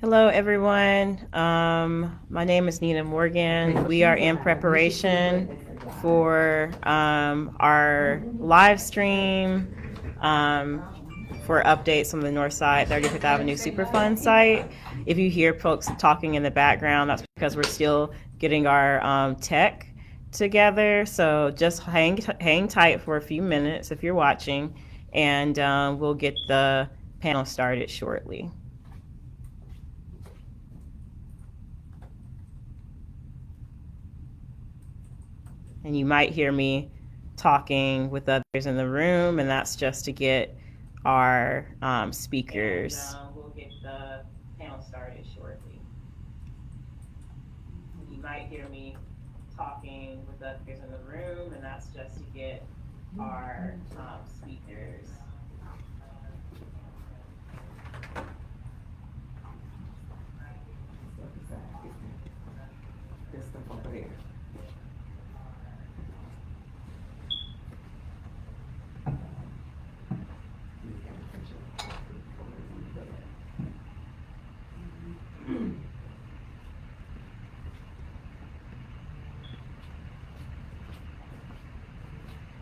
Hello, everyone. My name is Nina Morgan. We are in preparation for our live stream for updates on the North Side 35th Avenue Superfund Site. If you hear folks talking in the background, that's because we're still getting our tech together. So just hang tight for a few minutes if you're watching, and we'll get the panel started shortly. And you might hear me talking with others in the room, and that's just to get our speakers. And we'll get the panel started shortly. And you might hear me talking with others in the room, and that's just to get our speakers. This stuff over there.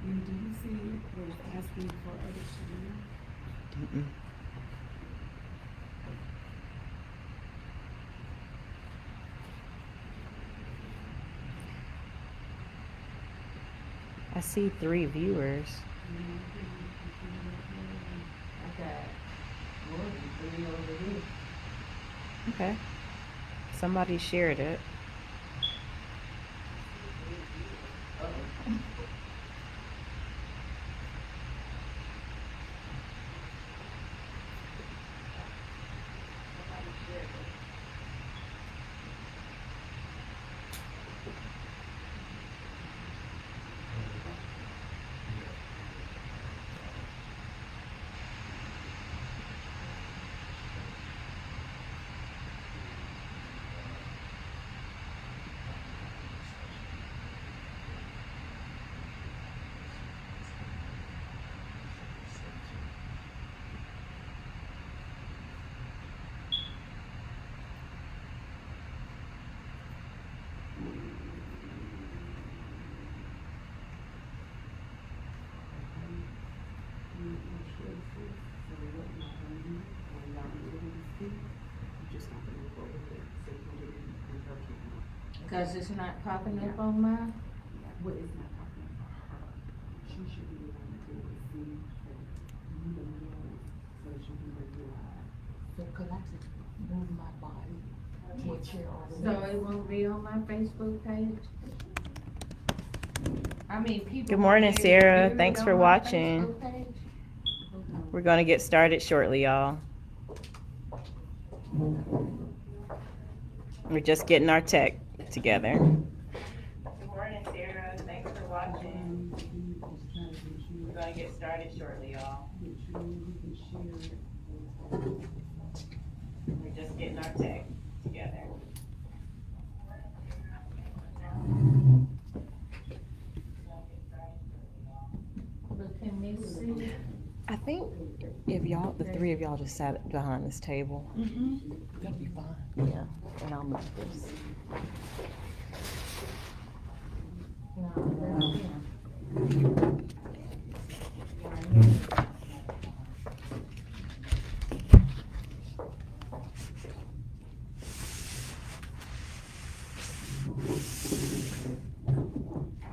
Do you see where it's asking for other streaming? I see 3 viewers. Okay. Somebody shared it. Because it's not popping up on mine? What is not popping up for her? She should be able to see that you don't know, so she can bring you live. So, cause I just move my body to a chair all the way. So it won't be on my Facebook page? I mean, people. Good morning, Sarah. View it Thanks on for my watching. Facebook page? We're going to get started shortly, y'all. We're just getting our tech together. Good morning, Sarah. Thanks for watching. We're going to get started shortly, y'all. We're just getting our tech together. But can we see? I think if y'all, the 3 of y'all just sat behind this table, that'll be fine. Yeah, and I'll move this.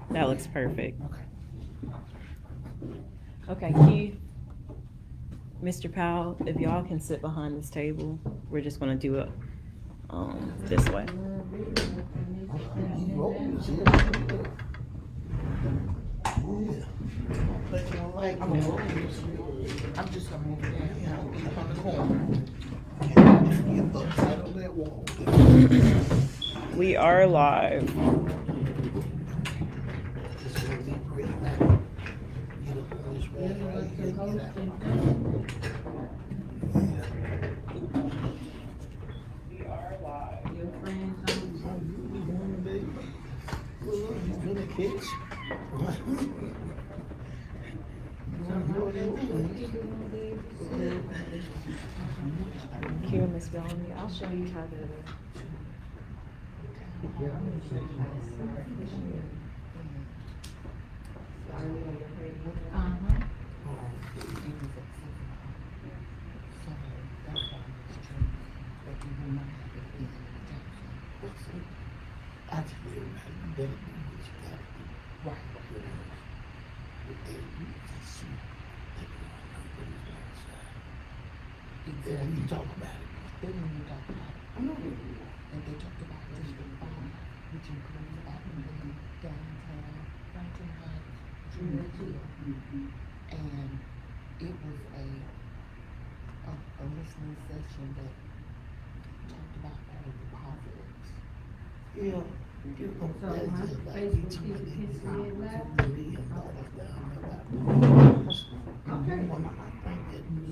That looks perfect. Okay, Keith, Mr. Powell, if y'all can sit behind this table, we're just gonna do it this way. I'm just gonna move down on the corner. We are live. We are live. Your friends on. Thank you, Ms. Bellamy. I'll show you how to. Uh-huh. You talk about it. Then when you talk about it, I know they do. And they talked about District 5, which includes Avenue, downtown, Franklin Heights, Junior Hill. And it was a listening session that talked about all of the positives. Yeah. So my Facebook people can see it live? Okay.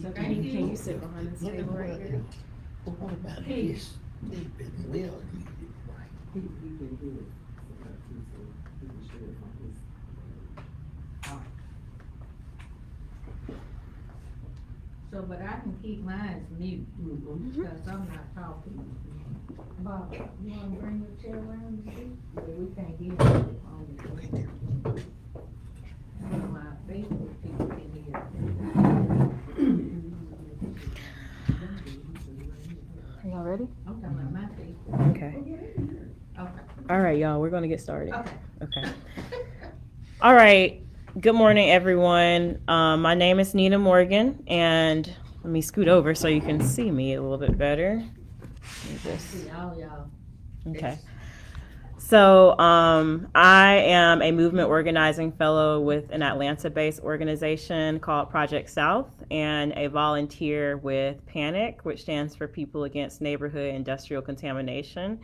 So Can you sit behind this table right here? But what about this? They've been well needed, right? He can do it. So he can share it from his heart. So, but I can keep mine mute, Mm-hmm. because I'm not talking. Bob, you wanna bring your chair around and see? Well, we can't hear you on the. So my Facebook people can hear. Are y'all ready? I'm talking about my Facebook. Okay. Okay. All right, y'all, we're gonna get started. Okay. Okay. All right. Good morning, everyone. My name is Nina Morgan, and let me scoot over so you can see me a little bit better. Let me just- See all y'all. Okay. So I am a movement organizing fellow with an Atlanta-based organization called Project South, and a volunteer with PANIC, which stands for People Against Neighborhood Industrial Contamination.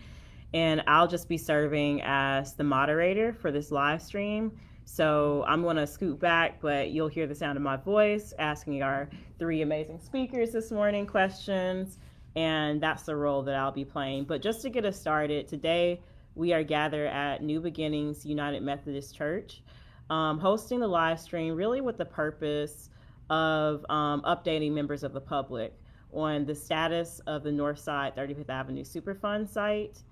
And I'll just be serving as the moderator for this live stream. So I'm going to scoot back, but you'll hear the sound of my voice asking our three amazing speakers this morning questions, and that's the role that I'll be playing. But just to get us started, today we are gathered at New Beginnings United Methodist Church, hosting the live stream really with the purpose of updating members of the public on the status of the Northside 35th Avenue Superfund Site.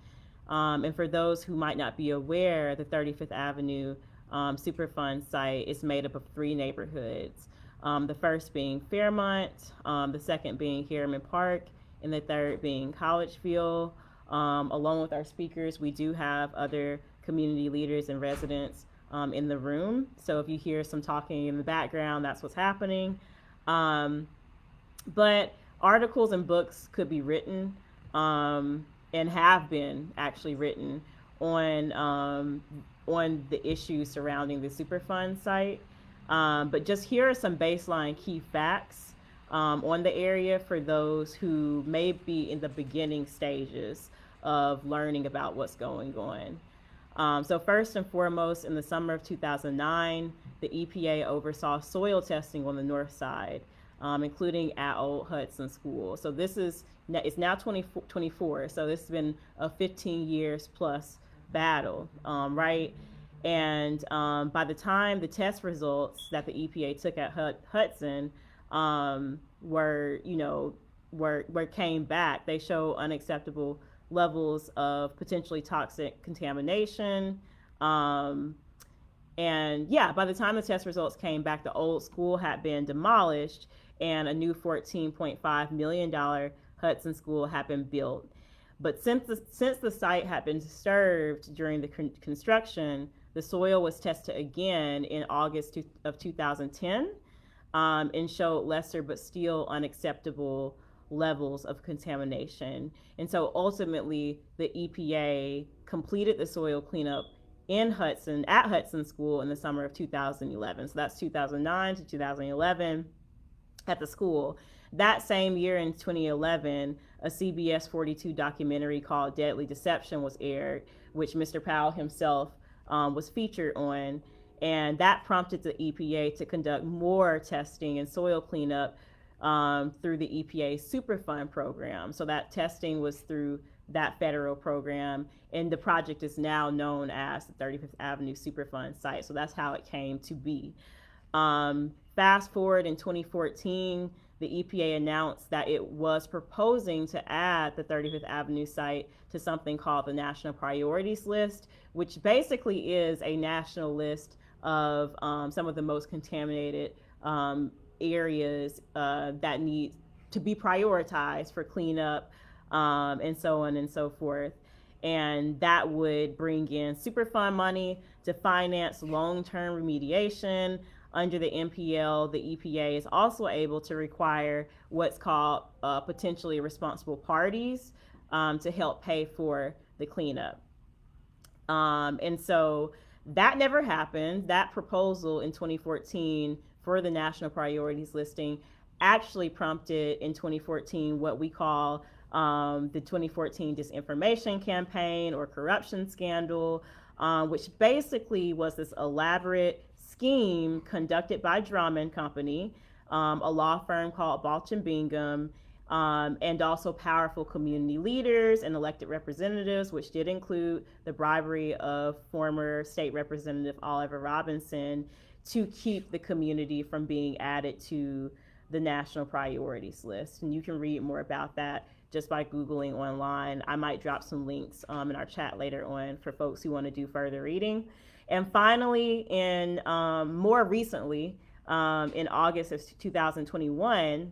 And for those who might not be aware, the 35th Avenue Superfund Site is made up of three neighborhoods. The first being Fairmont, the second being Harriman Park, and the third being Collegeville. Along with our speakers, we do have other community leaders and residents in the room. So if you hear some talking in the background, that's what's happening. But articles and books could be written and have been actually written on the issues surrounding the Superfund site. But just here are some baseline key facts on the area for those who may be in the beginning stages of learning about what's going on. So first and foremost, in the summer of 2009, the EPA oversaw soil testing on the north side, including at Old Hudson School. So it's now 2024, so this has been a 15 years plus battle, right? And by the time the test results that the EPA took at Hudson came back, they show unacceptable levels of potentially toxic contamination. And yeah, by the time the test results came back, the old school had been demolished and a new $14.5 million Hudson School had been built. But since the site had been disturbed during the construction, the soil was tested again in August of 2010 and showed lesser but still unacceptable levels of contamination. And so ultimately, the EPA completed the soil cleanup at Hudson School in the summer of 2011. So that's 2009 to 2011 at the school. That same year in 2011, a CBS 42 documentary called Deadly Deception was aired, which Mr. Powell himself was featured on. And that prompted the EPA to conduct more testing and soil cleanup through the EPA Superfund program. So that testing was through that federal program, and the project is now known as the 35th Avenue Superfund Site. So that's how it came to be. Fast forward in 2014, the EPA announced that it was proposing to add the 35th Avenue site to something called the National Priorities List, which basically is a national list of some of the most contaminated areas that need to be prioritized for cleanup, and so on and so forth. And that would bring in Superfund money to finance long-term remediation. Under the NPL, the EPA is also able to require what's called potentially responsible parties to help pay for the cleanup. And so that never happened. That proposal in 2014 for the national priorities listing actually prompted in 2014 what we call the 2014 disinformation campaign or corruption scandal, which basically was this elaborate scheme conducted by Drummond Company, a law firm called Balch and Bingham, and also powerful community leaders and elected representatives, which did include the bribery of former state representative Oliver Robinson, to keep the community from being added to the national priorities list. And you can read more about that just by Googling online. I might drop some links in our chat later on for folks who want to do further reading. And finally, more recently, in August of 2021,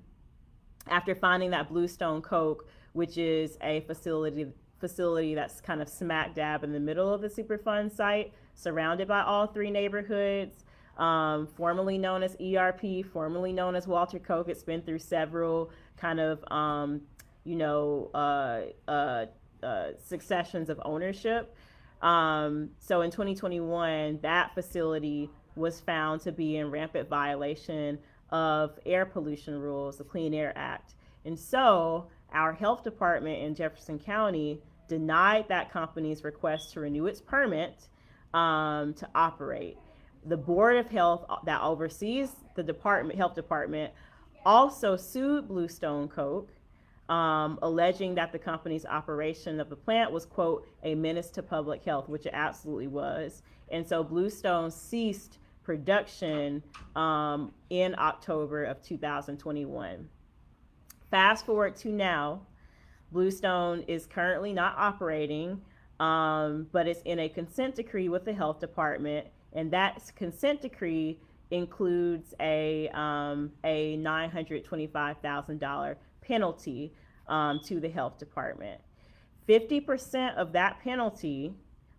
after finding that Bluestone Coke, which is a facility that's kind of smack dab in the middle of the Superfund site, surrounded by all three neighborhoods, formerly known as ERP, formerly known as Walter Coke. It's been through several kind of, successions of ownership. So in 2021, that facility was found to be in rampant violation of air pollution rules, the Clean Air Act. And so our health department in Jefferson County denied that company's request to renew its permit to operate. The Board of Health that oversees the health department also sued Bluestone Coke, alleging that the company's operation of the plant was, quote, a menace to public health, which it absolutely was. And so Bluestone ceased production in October of 2021. Fast forward to now, Bluestone is currently not operating, but it's in a consent decree with the health department, and that consent decree includes a $925,000 penalty to the health department. 50% of that penalty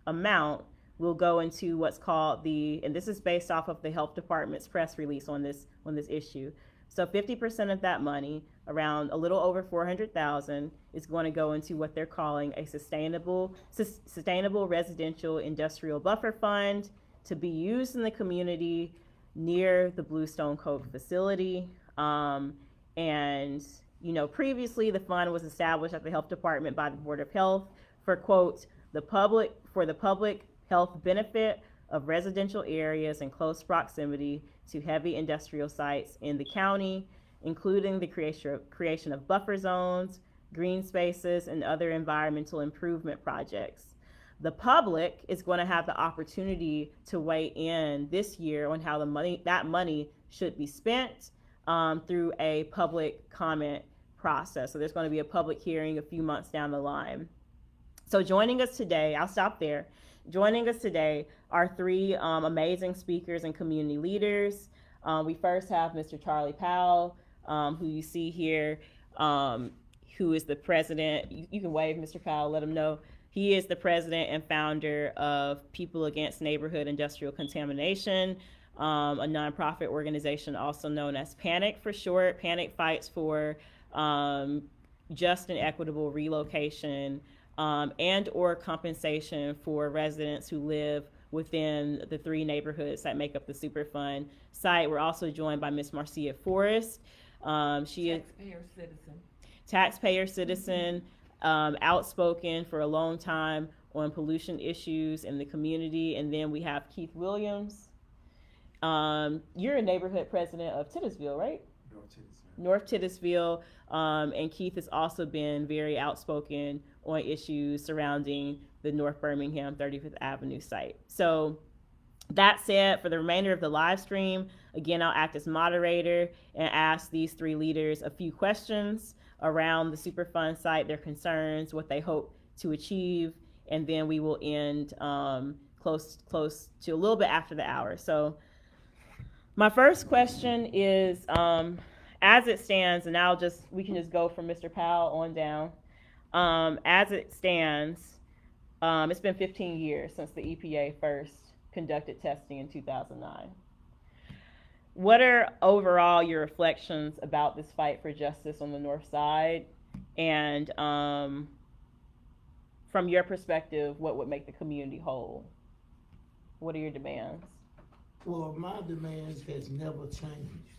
amount will go into what's called and this is based off of the health department's press release on this issue. So 50% of that money, around a little over $400,000, is going to go into what they're calling a sustainable residential industrial buffer fund to be used in the community near the Bluestone Coke facility. Previously the fund was established at the health department by the Board of Health for, quote, the public health benefit of residential areas in close proximity to heavy industrial sites in the county, including the creation of buffer zones, green spaces, and other environmental improvement projects. The public is going to have the opportunity to weigh in this year on how that money should be spent through a public comment process. So there's going to be a public hearing a few months down the line. So joining us today, I'll stop there. Joining us today are three amazing speakers and community leaders. We first have Mr. Charlie Powell, who you see here, who is the president. You can wave, Mr. Powell, let him know. He is the president and founder of People Against Neighborhood Industrial Contamination, a nonprofit organization also known as PANIC for short. PANIC fights for just and equitable relocation and or compensation for residents who live within the three neighborhoods that make up the Superfund site. We're also joined by Ms. Marcia Forrest. She is taxpayer citizen, outspoken for a long time on pollution issues in the community. And then we have Keith Williams. You're a neighborhood president of Titusville, right? North Titusville. And Keith has also been very outspoken on issues surrounding the North Birmingham 35th Avenue site. So That said, for the remainder of the live stream, again, I'll act as moderator and ask these three leaders a few questions around the Superfund site, their concerns, what they hope to achieve, and then we will end close to a little bit after the hour. So my first question is, as it stands, and we can just go from Mr. Powell on down. As it stands, it's been 15 years since the EPA first conducted testing in 2009. What are overall your reflections about this fight for justice on the North Side? And from your perspective, what would make the community whole? What are your demands? Well, my demands has never changed.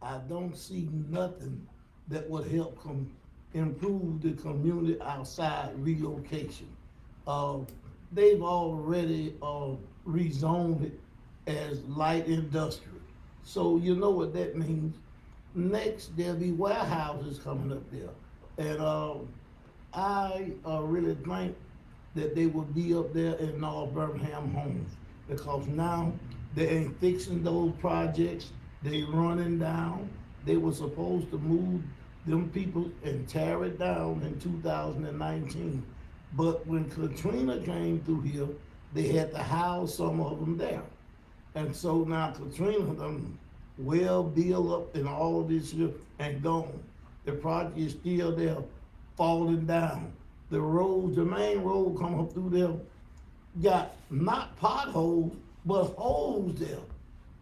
I don't see nothing that would help improve the community outside relocation. They've already rezoned it as light industrial. So you know what that means. Next, there'll be warehouses coming up there. And I really think that they will be up there in North Birmingham homes, because now they ain't fixing those projects. They running down. They were supposed to move them people and tear it down in 2019. But when Katrina came through here, they had to house some of them there. And so now Katrina done well built up and all of this here and gone. The project is still there, falling down. The roads, the main road come up through there, got not potholes, but holes there.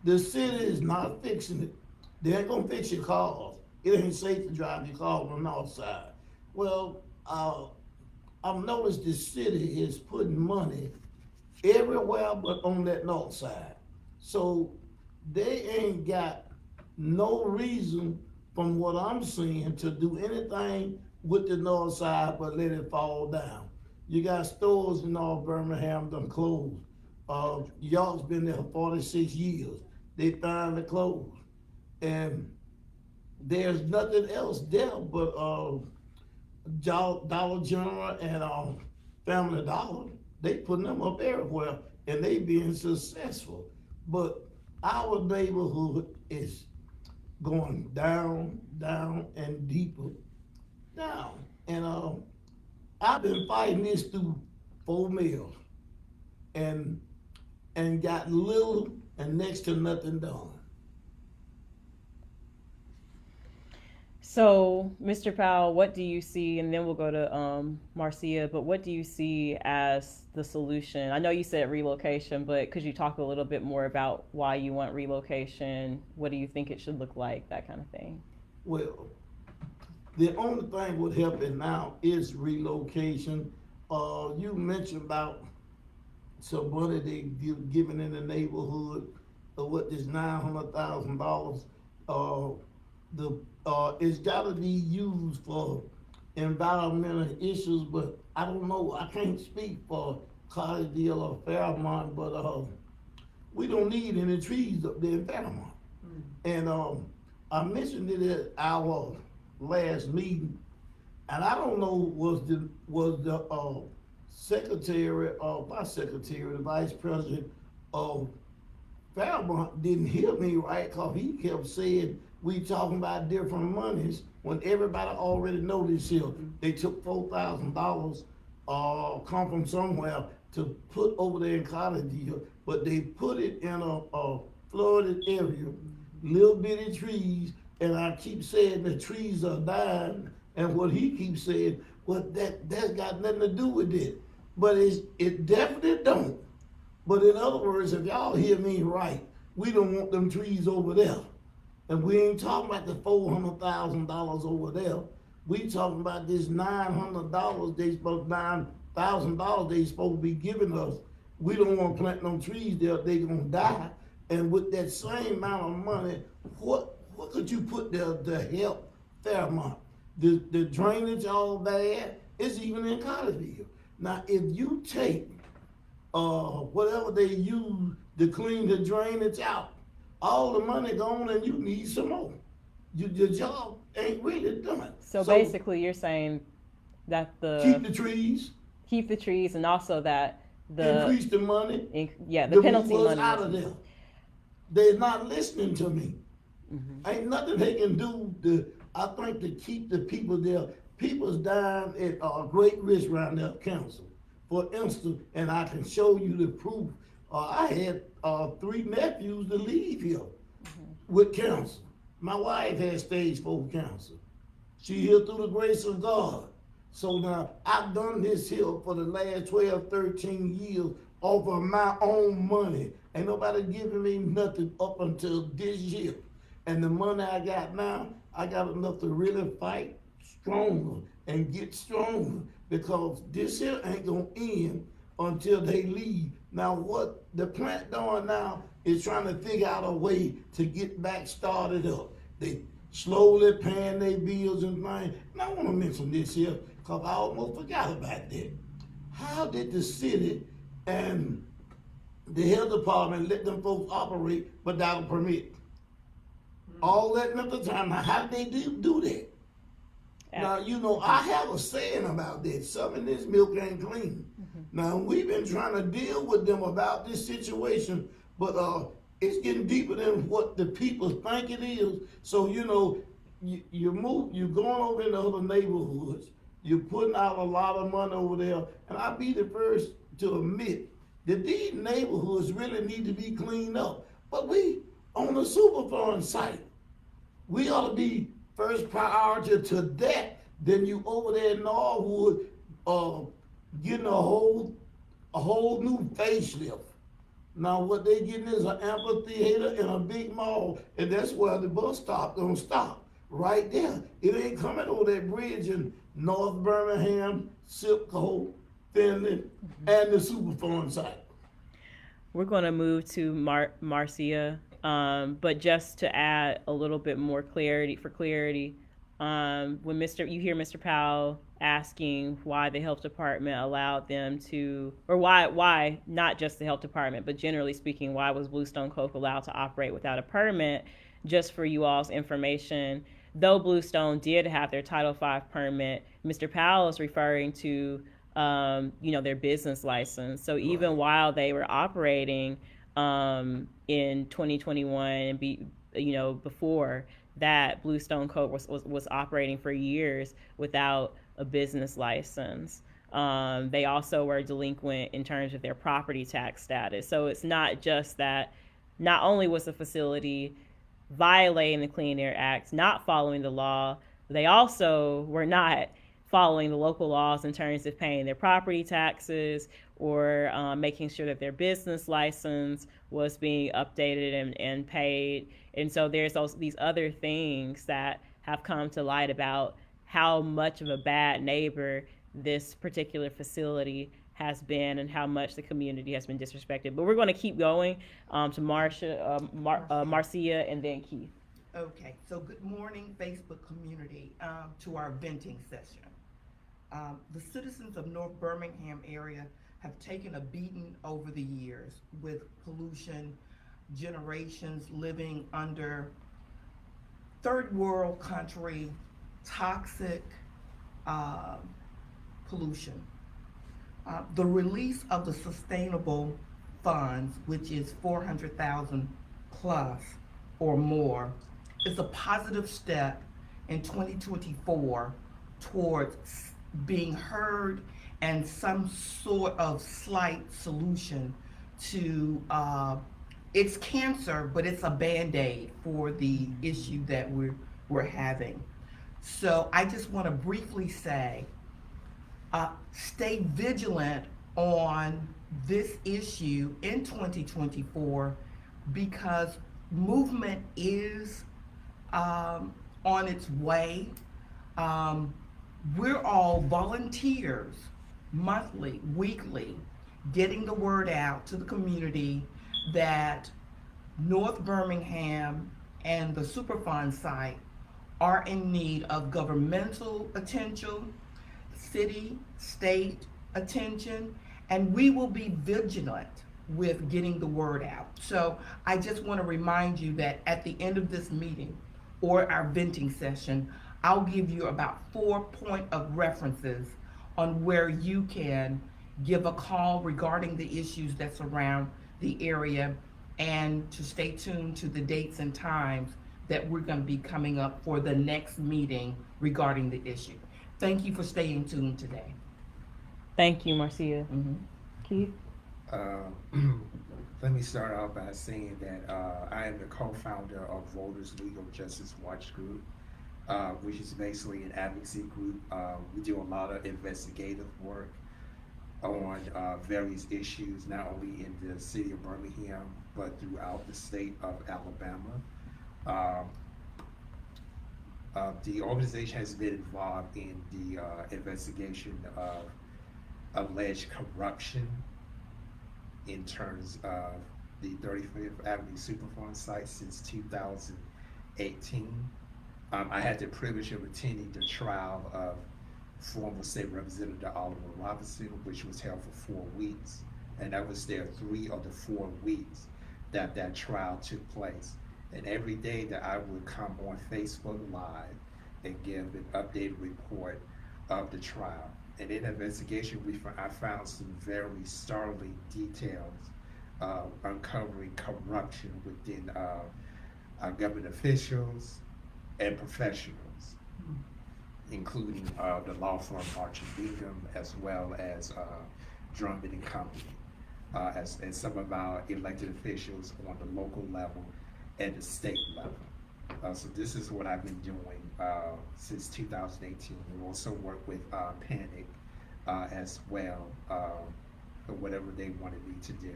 The city is not fixing it. They ain't gonna fix your cars. It ain't safe to drive your car on the north side. Well, I've noticed the city is putting money everywhere but on that north side. So they ain't got no reason, from what I'm seeing, to do anything with the north side but let it fall down. You got stores in North Birmingham done closed. York's been there for 46 years. They finally closed. And there's nothing else there but Dollar General and Family Dollar. They putting them up everywhere and they being successful. But our neighborhood is going down, down, and deeper down. And I've been fighting this through 4 meals and got little and next to nothing done. So, Mr. Powell, what do you see, and then we'll go to Marcia, but what do you see as the solution? I know you said relocation, but could you talk a little bit more about why you want relocation? What do you think it should look like, that kind of thing? Well, the only thing would help it now is relocation. You mentioned about some money they giving in the neighborhood, what is $900,000. It's got to be used for environmental issues, but I don't know. I can't speak for Collegeville or Fairmont, but we don't need any trees up there in Fairmont. And I mentioned it at our last meeting, and I don't know was the secretary, the vice president of Fairmont didn't hear me right, because he kept saying we talking about different monies when everybody already know this here. They took $4,000 come from somewhere to put over there in Collegeville, but they put it in a flooded area, little bitty trees, and I keep saying the trees are dying, and what he keeps saying, well, that's got nothing to do with it. But it definitely don't. But in other words, if y'all hear me right, we don't want them trees over there. And we ain't talking about the $400,000 over there. We talking about this $900 $9,000 they supposed to be giving us. We don't want to plant no trees there, they gonna die. And with that same amount of money, what could you put there to help Fairmont? The drainage all bad, it's even in Collegeville. Now, if you take whatever they use to clean the drainage out, all the money gone and you need some more. Your job ain't really done. So basically you're saying that keep the trees. Keep the trees, and also that increase the money, the to penalty move us money. out of there. They're not listening to me. Ain't nothing they can do I think, to keep the people there. People's dying at great risk around their council. For instance, and I can show you the proof. I had 3 nephews to leave here with cancer. My wife had stage 4 cancer. She here through the grace of God. So now I've done this here for the last 12, 13 years off of my own money. Ain't nobody giving me nothing up until this year. And the money I got now, I got enough to really fight stronger and get stronger, because this here ain't gonna end until they leave. Now what the plant doing now is trying to figure out a way to get back started up. They slowly paying their bills and things. And I wanna mention this here, cause I almost forgot about that. How did the city and the health department let them folks operate without a permit? All that at the time. Now, how did they do that? Now, you know, I have a saying about that. Some of this milk ain't clean. Now, we've been trying to deal with them about this situation, but it's getting deeper than what the people think it is. So, you know, you're going over in the other neighborhoods, you're putting out a lot of money over there, and I'll be the first to admit that these neighborhoods really need to be cleaned up. But we, on the Superfund site, we ought to be first priority to that than you over there in Norwood getting a whole new facelift. Now what they getting is an amphitheater and a big mall, and that's where the bus stop gonna stop, right there. It ain't coming over that bridge in North Birmingham, Sipco, Finley, and the Superfund site. We're going to move to Marcia, but just to add a little bit more clarity, when you hear Mr. Powell asking why the health department allowed them to, or why not just the health department, but generally speaking, why was Bluestone Coke allowed to operate without a permit? Just for you all's information, though Bluestone did have their Title V permit, Mr. Powell is referring to their business license. So even while they were operating in 2021 and before that, Bluestone Coke was operating for years without a business license. They also were delinquent in terms of their property tax status. So it's not just that not only was the facility violating the Clean Air Act, not following the law, they also were not following the local laws in terms of paying their property taxes or making sure that their business license was being updated and paid. And so there's these other things that have come to light about how much of a bad neighbor this particular facility has been and how much the community has been disrespected. But we're going to keep going to Marcia, and then Keith. Okay, so good morning, Facebook community, to our venting session. The citizens of North Birmingham area have taken a beating over the years with pollution, generations living under third world country, toxic pollution. The release of the sustainable funds, which is 400,000 plus or more, is a positive step in 2024 towards being heard and some sort of slight solution to it's cancer, but it's a Band-Aid for the issue that we're having. So I just want to briefly say, stay vigilant on this issue in 2024 because movement is on its way. We're all volunteers, monthly, weekly, getting the word out to the community that North Birmingham and the Superfund site are in need of governmental attention, city, state attention, and we will be vigilant with getting the word out. So I just want to remind you that at the end of this meeting or our venting session, I'll give you about 4 points of references on where you can give a call regarding the issues that surround the area, and to stay tuned to the dates and times that we're gonna be coming up for the next meeting regarding the issue. Thank you for staying tuned today. Thank you, Marcia. Keith? Let me start out by saying that I am the co-founder of Voters Legal Justice Watch Group, which is basically an advocacy group. We do a lot of investigative work on various issues, not only in the city of Birmingham, but throughout the state of Alabama. The organization has been involved in the investigation of alleged corruption in terms of the 35th Avenue Superfund Site since 2018. I had the privilege of attending the trial of former state representative Oliver Robinson, which was held for 4 weeks. And I was there 3 of the 4 weeks that that trial took place. And every day that I would come on Facebook Live and give an updated report of the trial. And in the investigation, I found some very startling details uncovering corruption within our government officials and professionals, including the law firm Arch and Bingham, as well as Drummond and Company, and some of our elected officials on the local level and the state level. So this is what I've been doing since 2018. We also work with Panic as well, for whatever they wanted me to do,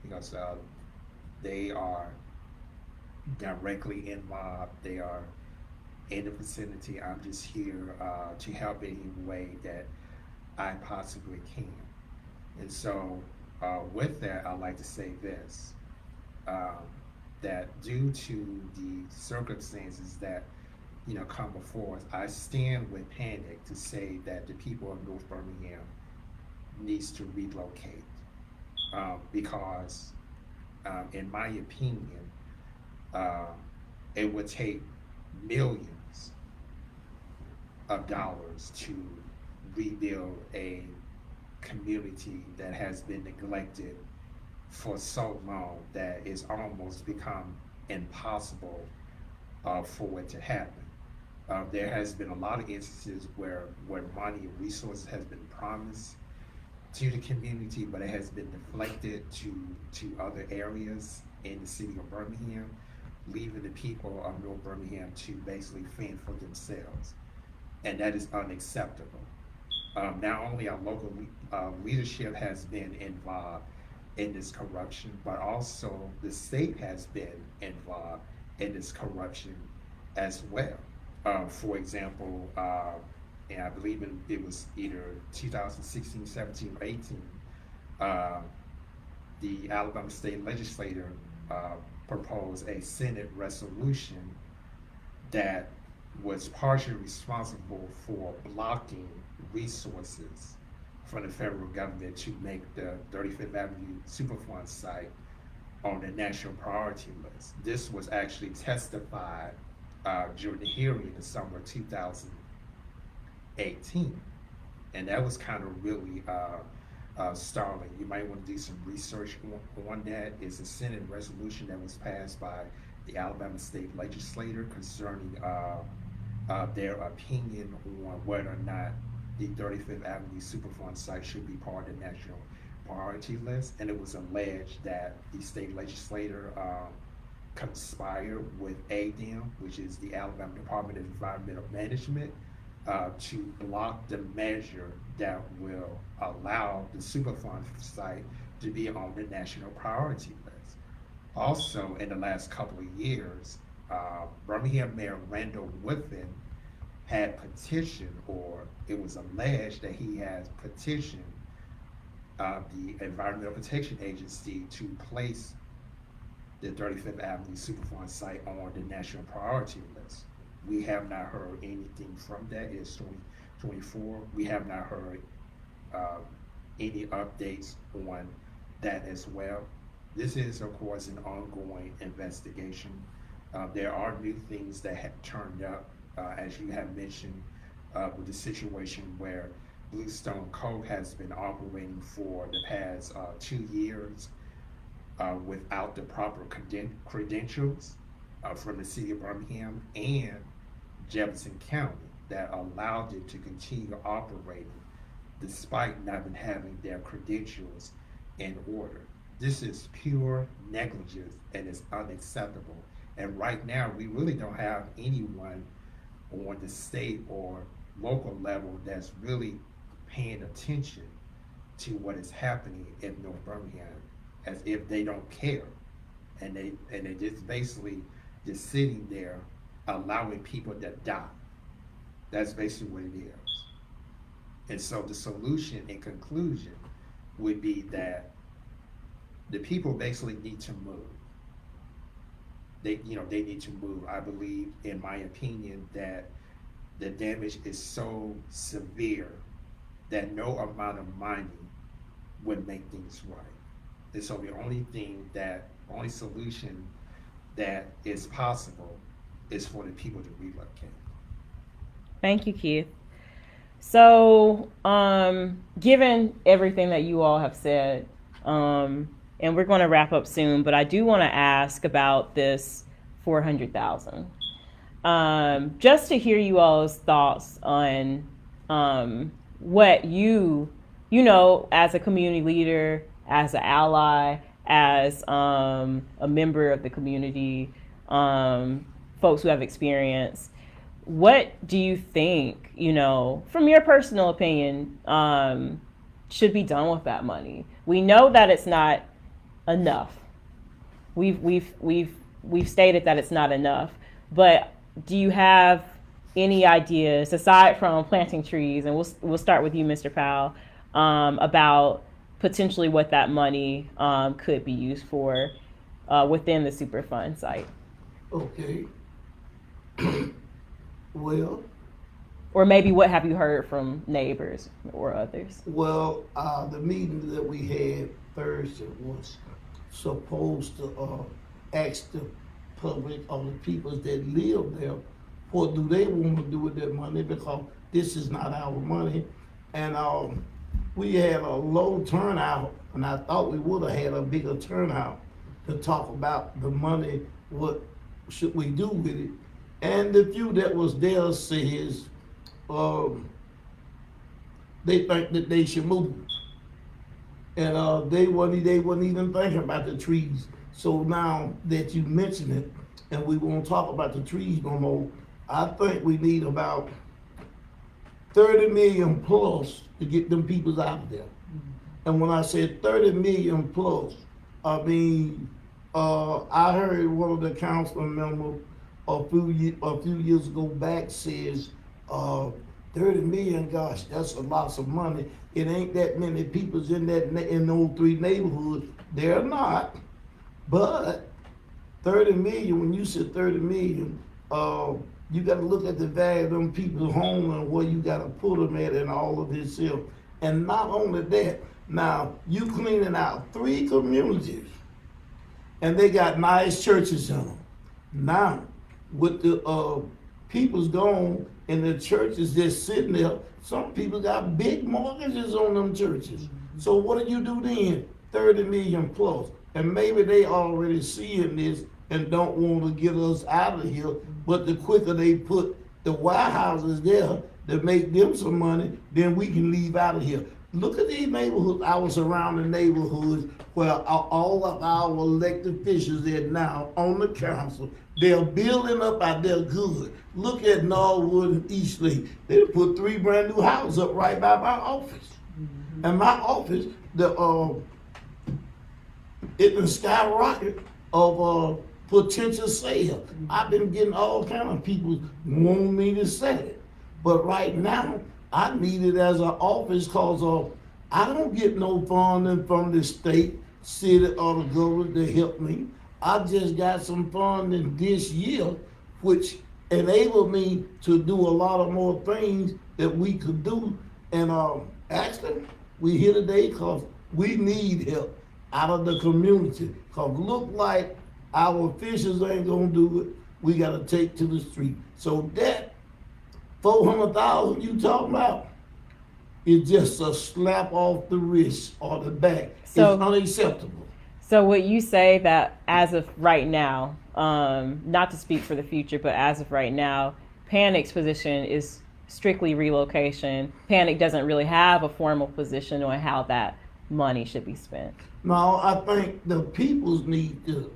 because they are directly involved. They are in the vicinity. I'm just here to help in any way that I possibly can. And so with that, I'd like to say this, that due to the circumstances that come before us, I stand with Panic to say that the people of North Birmingham needs to relocate, because in my opinion, it would take millions of dollars to rebuild a community that has been neglected for so long that it's almost become impossible for it to happen. There has been a lot of instances where money and resources has been promised to the community, but it has been deflected to other areas in the city of Birmingham, leaving the people of North Birmingham to basically fend for themselves. And that is unacceptable. Not only our local leadership has been involved in this corruption, but also the state has been involved in this corruption as well. For example, and I believe it was either 2016, 17, or 18, the Alabama State Legislature proposed a Senate resolution that was partially responsible for blocking resources from the federal government to make the 35th Avenue Superfund Site on the national priority list. This was actually testified during the hearing in the summer of 2018. And that was kind of really startling. You might want to do some research on that. It's a Senate resolution that was passed by the Alabama State Legislature concerning their opinion on whether or not the 35th Avenue Superfund Site should be part of the national priority list. And it was alleged that the state legislature conspired with ADEM, which is the Alabama Department of Environmental Management, to block the measure that will allow the Superfund Site to be on the national priority list. Also, in the last couple of years, Birmingham Mayor Randall Woodfin had petitioned, or it was alleged that he has petitioned the Environmental Protection Agency to place the 35th Avenue Superfund Site on the national priority list. We have not heard anything from that. It's 2024. We have not heard any updates on that as well. This is, of course, an ongoing investigation. There are new things that have turned up, as you have mentioned, with the situation where Bluestone Co. has been operating for the past 2 years without the proper credentials from the city of Birmingham and Jefferson County that allowed it to continue operating despite not even having their credentials in order. This is pure negligence and it's unacceptable. And right now, we really don't have anyone on the state or local level that's really paying attention to what is happening in North Birmingham, as if they don't care. And they just basically just sitting there allowing people to die. That's basically what it is. And so the solution in conclusion would be that the people basically need to move. They need to move. I believe, in my opinion, that the damage is so severe that no amount of money would make things right. And so the only solution that is possible is for the people to relocate. Thank you, Keith. So, given everything that you all have said, and we're going to wrap up soon, but I do want to ask about this $400,000. Just to hear you all's thoughts on what you as a community leader, as an ally, as a member of the community, folks who have experience. What do you think, from your personal opinion, should be done with that money? We know that it's not enough. We've stated that it's not enough. But do you have any ideas, aside from planting trees, and we'll start with you, Mr. Powell, about potentially what that money could be used for within the Superfund site? Okay. Well, or maybe what have you heard from neighbors or others? Well, the meeting that we had Thursday was supposed to ask the public or the people that live there, what do they want to do with their money, because this is not our money. And we had a low turnout, and I thought we would have had a bigger turnout to talk about the money, what should we do with it. And the few that was there says they think that they should move. And they wasn't even thinking about the trees. So now that you mention it, and we won't talk about the trees no more, I think we need about 30 million plus to get them people out there. And when I said 30 million plus, I mean, I heard one of the council members a few years ago back says, 30 million, gosh, that's a lot of money. It ain't that many people in those three neighborhoods. They're not, but 30 million, when you said 30 million, you gotta look at the value of them people's home and where you gotta put them at and all of this here. And not only that, now you cleaning out 3 communities and they got nice churches in them. Now, with the people's gone and the churches just sitting there, some people got big mortgages on them churches. So what do you do then? 30 million plus. And maybe they already seeing this and don't want to get us out of here, but the quicker they put the White Houses there to make them some money, then we can leave out of here. Look at these neighborhoods, our surrounding neighborhoods, where all of our elected officials are now on the council. They're building up out there good. Look at Norwood and Eastlake. They put 3 brand new houses up right by my office. Mm-hmm. And my office, it been skyrocket of potential sale. I've been getting all kind of people wanting me to sell it. But right now, I need it as an office because I don't get no funding from the state, city, or the government to help me. I just got some funding this year, which enabled me to do a lot of more things that we could do. And actually, we here today because we need help out of the community. Because look like our officials ain't gonna do it. We gotta take to the street. So that 400,000 you talking about, is just a slap off the wrist or the back. So- It's unacceptable. So would you say that as of right now, not to speak for the future, but as of right now, Panic's position is strictly relocation. Panic doesn't really have a formal position on how that money should be spent. No, I think the peoples need to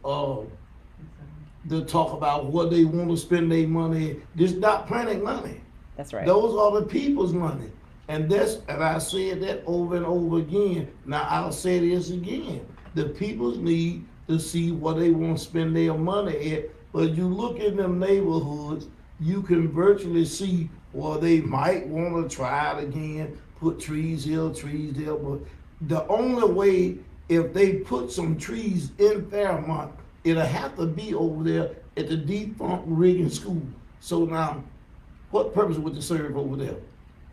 talk about what they want to spend their money. This not Panic money. That's right. Those are the people's money. And I said that over and over again. Now I'll say this again. The peoples need to see what they want to spend their money at. But you look in them neighborhoods, you can virtually see, well, they might want to try it again, put trees here, but the only way, if they put some trees in Fairmont, it'll have to be over there at the defunct Reagan School. So now, what purpose would it serve over there?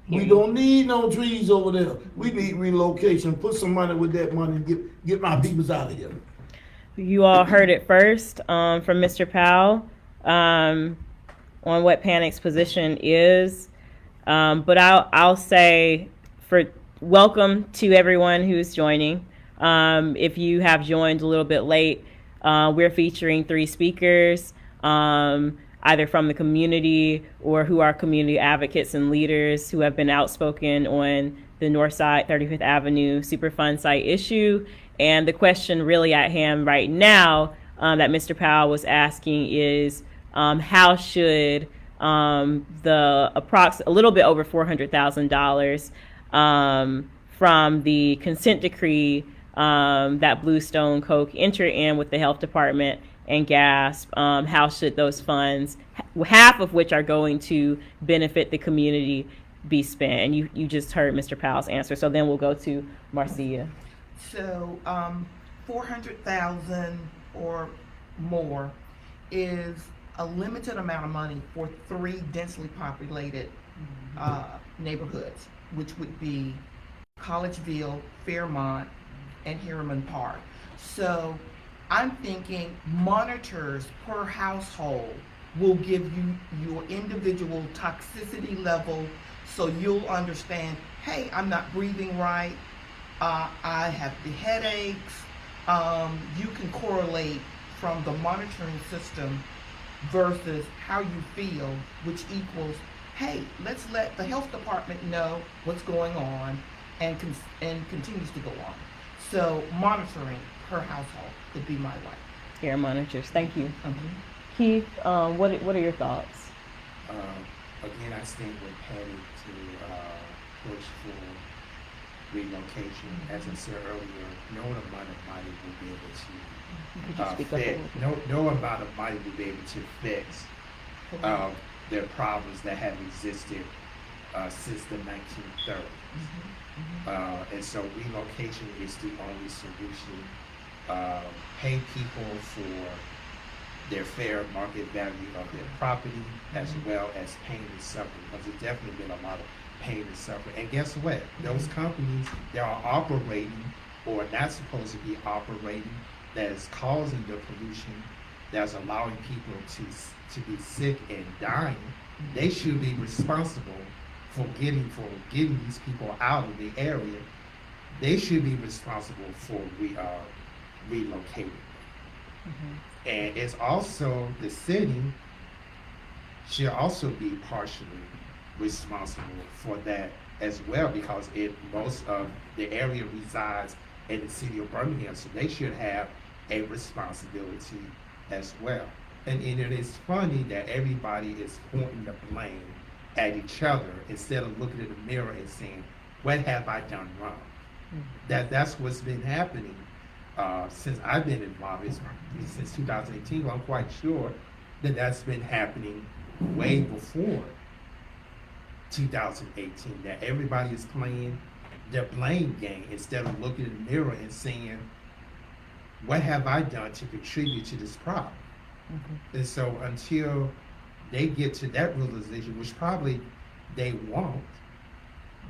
We don't need no trees over there. We need relocation. Put some money with that money and get my peoples out of here. You all heard it first from Mr. Powell on what Panic's position is. But I'll say welcome to everyone who's joining. If you have joined a little bit late, we're featuring 3 speakers, either from the community or who are community advocates and leaders who have been outspoken on the North Side 35th Avenue Superfund Site issue. And the question really at hand right now that Mr. Powell was asking is how should a little bit over $400,000 from the consent decree that Bluestone Coke entered in with the health department and GASP, how should those funds, half of which are going to benefit the community, be spent? And you just heard Mr. Powell's answer. So then we'll go to Marcia. So, 400,000 or more is a limited amount of money for 3 densely populated neighborhoods, which would be Collegeville, Fairmont, and Harriman Park. So I'm thinking monitors per household will give you your individual toxicity level, so you'll understand, hey, I'm not breathing right, I have the headaches. You can correlate from the monitoring system versus how you feel, which equals, hey, let's let the health department know what's going on, and continues to go on. So monitoring per household would be my right. Air monitors. Thank you. Mm-hmm. Keith, what are your thoughts? Again, I stand with Patty to push for relocation. As I said earlier, no amount of money will be able to fix. No amount of money will be able to fix their problems that have existed since the 1930s. And so relocation is the only solution. Pay people for their fair market value of their property, as well as pain and suffering, because there's definitely been a lot of pain and suffering. And guess what? Those companies that are operating or not supposed to be operating, that is causing the pollution, that's allowing people to be sick and dying, they should be responsible for getting these people out of the area. They should be responsible for relocating. And it's also, the city should also be partially responsible for that as well, because most of the area resides in the city of Birmingham, so they should have a responsibility as well. And it is funny that everybody is pointing the blame at each other instead of looking in the mirror and saying, what have I done wrong? That's what's been happening since I've been involved, since 2018. Well, I'm quite sure that that's been happening way before 2018, that everybody is playing the blame game instead of looking in the mirror and saying, what have I done to contribute to this problem? And so until they get to that realization, which probably they won't,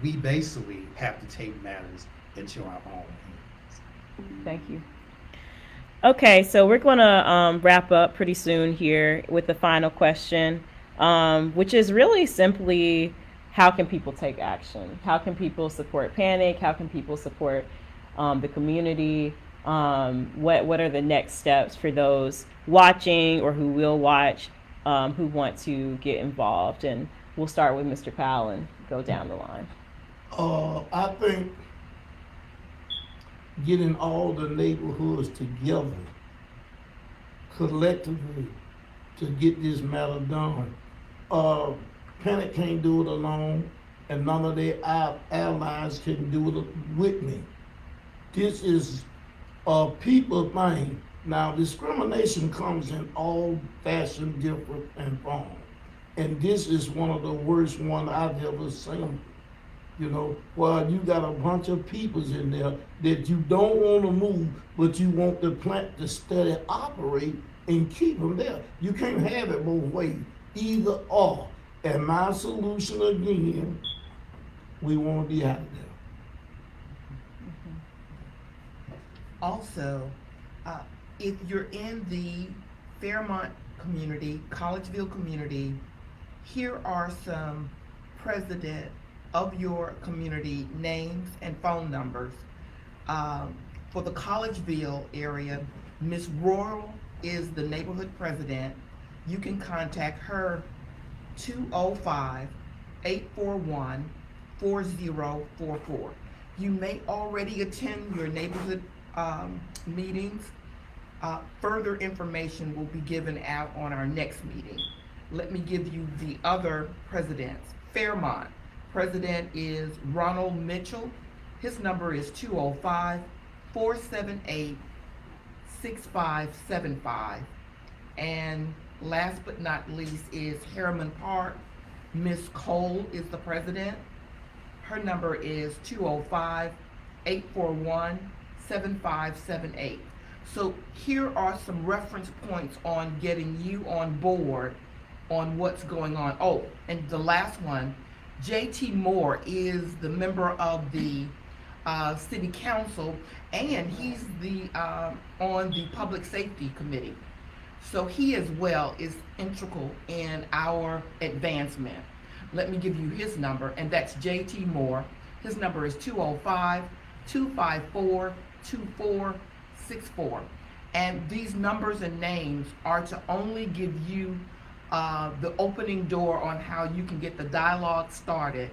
we basically have to take matters into our own hands. Thank you. Okay, so we're going to wrap up pretty soon here with the final question, which is really simply, how can people take action? How can people support panic? How can people support the community? What are the next steps for those watching or who will watch, who want to get involved? And we'll start with Mr. Powell and go down the line. I think getting all the neighborhoods together collectively to get this matter done. Panic can't do it alone, and none of their allies can do it with me. This is a people thing. Now, discrimination comes in all fashion, different, and form. And this is one of the worst ones I've ever seen. You know, well, you got a bunch of peoples in there that you don't want to move, but you want the plant to steady operate and keep them there. You can't have it both ways, either or. And my solution again, we want to be out there. Also, if you're in the Fairmont community, Collegeville community, here are some president of your community names and phone numbers. For the Collegeville area, Miss Royal is the neighborhood president. You can contact her 205-841-4044. You may already attend your neighborhood meetings. Further information will be given out on our next meeting. Let me give you the other presidents. Fairmont, president is Ronald Mitchell. His number is 205-478-6575. And last but not least is Harriman Park. Miss Cole is the president. Her number is 205-841-7578. So here are some reference points on getting you on board on what's going on. Oh, and the last one, JT Moore is the member of the city council, and he's the on the public safety committee. So he as well is integral in our advancement. Let me give you his number, and that's JT Moore. His number is 205-254-2464. And these numbers and names are to only give you the opening door on how you can get the dialogue started.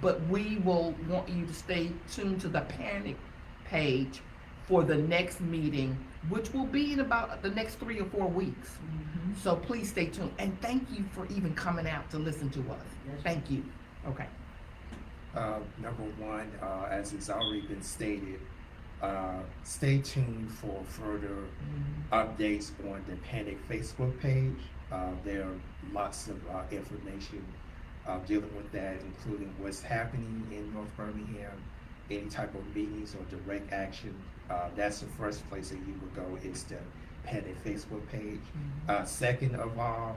But we will want you to stay tuned to the panic page for the next meeting, which will be in about the next 3 or 4 weeks. Mm-hmm. So please stay tuned. And thank you for even coming out to listen to us. Yes. Thank you. Okay. Number one, as it's already been stated, stay tuned for further updates on the Panic Facebook page. There are lots of information dealing with that, including what's happening in North Birmingham, any type of meetings or direct action. That's the first place that you would go, is the Panic Facebook page. Second of all,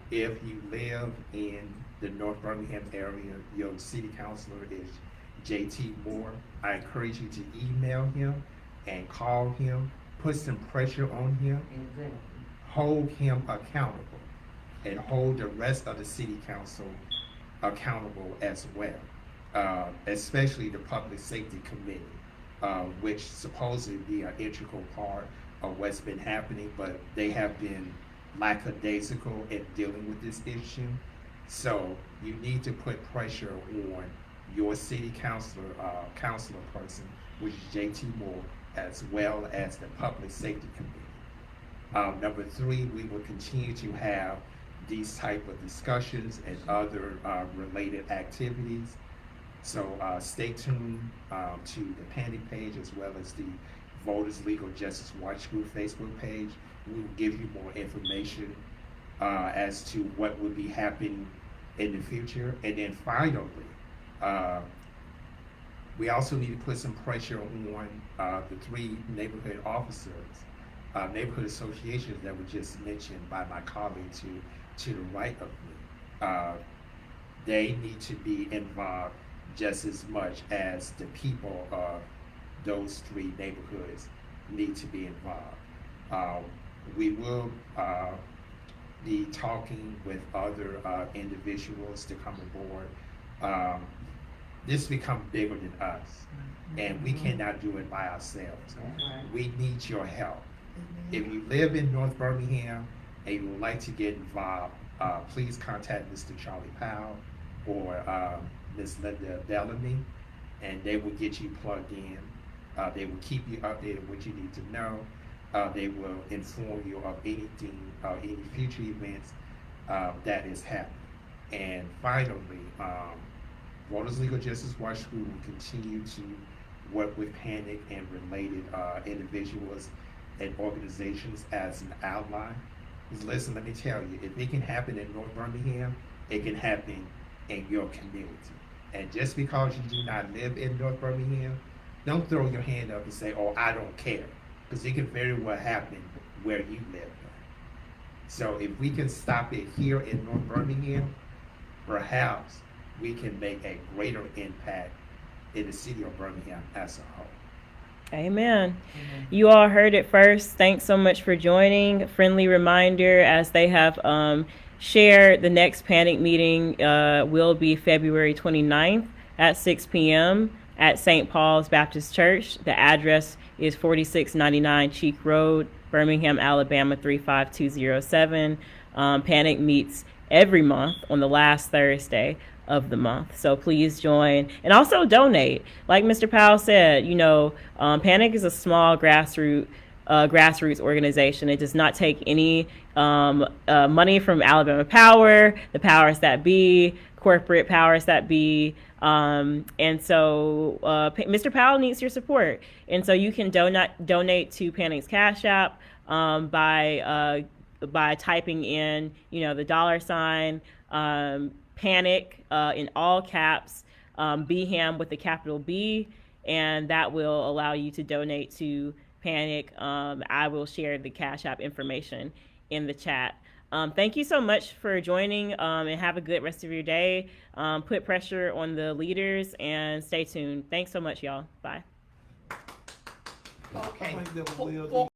if you live in the North Birmingham area, your city councilor is JT Moore. I encourage you to email him and call him, put some pressure on him, hold him accountable, and hold the rest of the city council accountable as well, especially the public safety committee, which supposedly be an integral part of what's been happening, but they have been lackadaisical in dealing with this issue. So you need to put pressure on your city councilor person, which is JT Moore, as well as the public safety committee. Number 3, we will continue to have these type of discussions and other related activities. So stay tuned to the Panic page, as well as the Voters Legal Justice Watch Group Facebook page. We will give you more information as to what will be happening in the future. And then finally, we also need to put some pressure on the 3 neighborhood officers, neighborhood associations that were just mentioned by my colleague to the right of me. They need to be involved just as much as the people of those 3 neighborhoods need to be involved. We will the talking with other individuals to come aboard. This become bigger than us, and we cannot do it by ourselves. We need your help. If you live in North Birmingham and you would like to get involved, please contact Mr. Charlie Powell or Ms. Linda Bellamy, and they will get you plugged in. They will keep you updated what you need to know. They will inform you of anything, any future events that is happening. And finally, Voters Legal Justice Watch Group will continue to work with Panic and related individuals and organizations as an ally. Because listen, let me tell you, if it can happen in North Birmingham, it can happen in your community. And just because you do not live in North Birmingham, don't throw your hand up and say, oh, I don't care. Because it can very well happen where you live. So if we can stop it here in North Birmingham, perhaps we can make a greater impact in the city of Birmingham as a whole. Amen. You all heard it first. Thanks so much for joining. Friendly reminder, as they have shared, the next Panic meeting will be February 29th at 6 p.m. at St. Paul's Baptist Church. The address is 4699 Cheek Road, Birmingham, Alabama 35207. Panic meets every month on the last Thursday of the month. So please join and also donate. Like Mr. Powell said, you know, Panic is a small grassroots organization. It does not take any money from Alabama Power, the powers that be, corporate powers that be. And so Mr. Powell needs your support. And so you can donate to Panic's Cash App by typing in, you know, the $ Panic in all caps, BHAM with the capital B, and that will allow you to donate to Panic. I will share the Cash App information in the chat. Thank you so much for joining, and have a good rest of your day. Put pressure on the leaders and stay tuned. Thanks so much, y'all. Bye. Okay. I think that was well done.